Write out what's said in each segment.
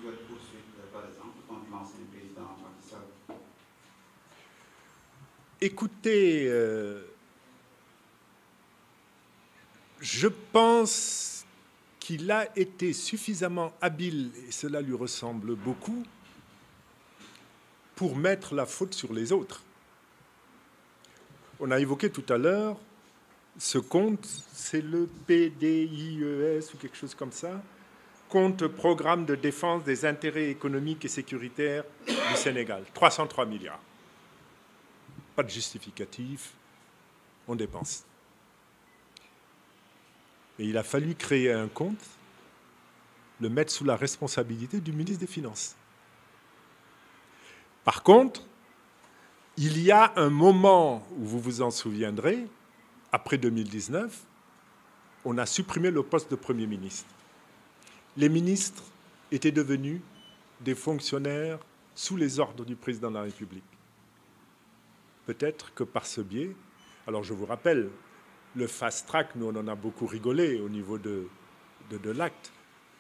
éventuelle poursuite, par exemple, contre l'ancien président Macky Sall? Écoutez, je pense qu'il a été suffisamment habile, et cela lui ressemble beaucoup, pour mettre la faute sur les autres. On a évoqué tout à l'heure ce compte, c'est le PDIES ou quelque chose comme ça, compte Programme de défense des intérêts économiques et sécuritaires du Sénégal, 303 milliards. Pas de justificatif, on dépense. Et il a fallu créer un compte, le mettre sous la responsabilité du ministre des Finances. Par contre, il y a un moment où vous vous en souviendrez, après 2019, on a supprimé le poste de Premier ministre. Les ministres étaient devenus des fonctionnaires sous les ordres du président de la République. Peut-être que par ce biais, alors je vous rappelle, le fast-track, nous on en a beaucoup rigolé au niveau de l'acte.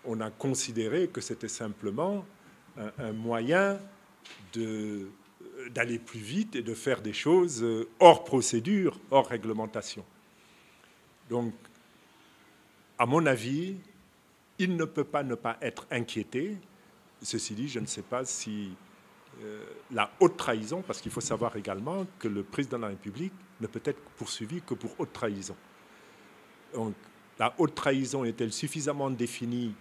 On a considéré que c'était simplement un moyen d'aller plus vite et de faire des choses hors procédure, hors réglementation. Donc, à mon avis, il ne peut pas ne pas être inquiété. Ceci dit, je ne sais pas si la haute trahison, parce qu'il faut savoir également que le président de la République ne peut être poursuivi que pour haute trahison. Donc, la haute trahison est-elle suffisamment définie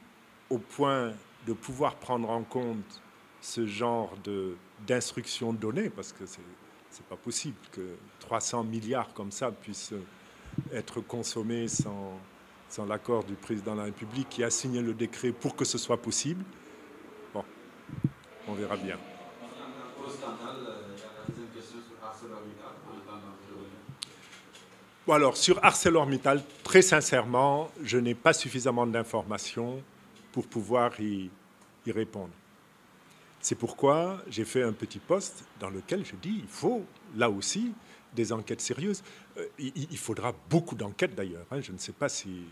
au point de pouvoir prendre en compte ce genre d'instructions données, parce que c'est pas possible que 300 milliards comme ça puissent être consommés sans l'accord du président de la République qui a signé le décret pour que ce soit possible. Bon, on verra bien. Bon, alors, sur ArcelorMittal, très sincèrement, je n'ai pas suffisamment d'informations pour pouvoir y répondre. C'est pourquoi j'ai fait un petit post dans lequel je dis il faut, là aussi, des enquêtes sérieuses. Il faudra beaucoup d'enquêtes, d'ailleurs. Je ne sais pas si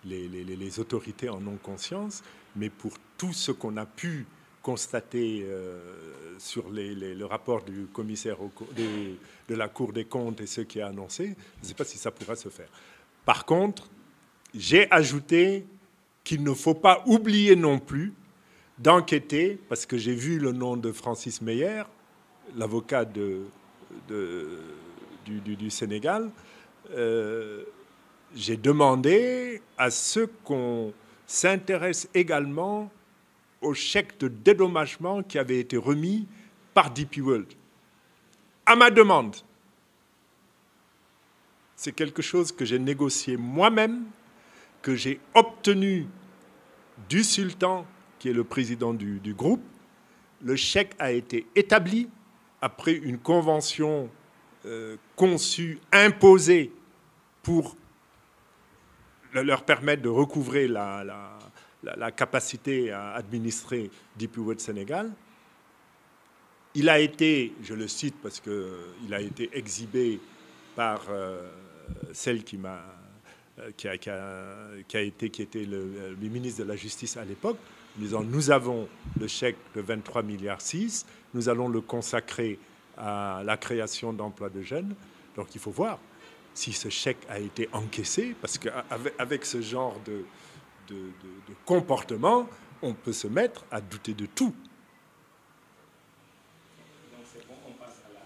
les autorités en ont conscience, mais pour tout ce qu'on a pu constater sur le rapport du commissaire de la Cour des comptes et ce qui est annoncé, je ne sais pas si ça pourra se faire. Par contre, j'ai ajouté qu'il ne faut pas oublier non plus d'enquêter, parce que j'ai vu le nom de Francis Meyer, l'avocat du Sénégal. J'ai demandé à ce qu'on s'intéresse également au chèque de dédommagement qui avait été remis par DP World. À ma demande. C'est quelque chose que j'ai négocié moi-même, que j'ai obtenu du sultan, qui est le président du groupe. Le chèque a été établi après une convention conçue, imposée pour leur permettre de recouvrer la capacité à administrer DP World Sénégal. Il a été, je le cite parce qu'il a été exhibé par celle qui était le ministre de la Justice à l'époque, disant nous avons le chèque de 23,6 milliards, nous allons le consacrer à la création d'emplois de jeunes. Donc il faut voir si ce chèque a été encaissé, parce qu'avec ce genre de comportement, on peut se mettre à douter de tout. Donc c'est bon, on passe à la...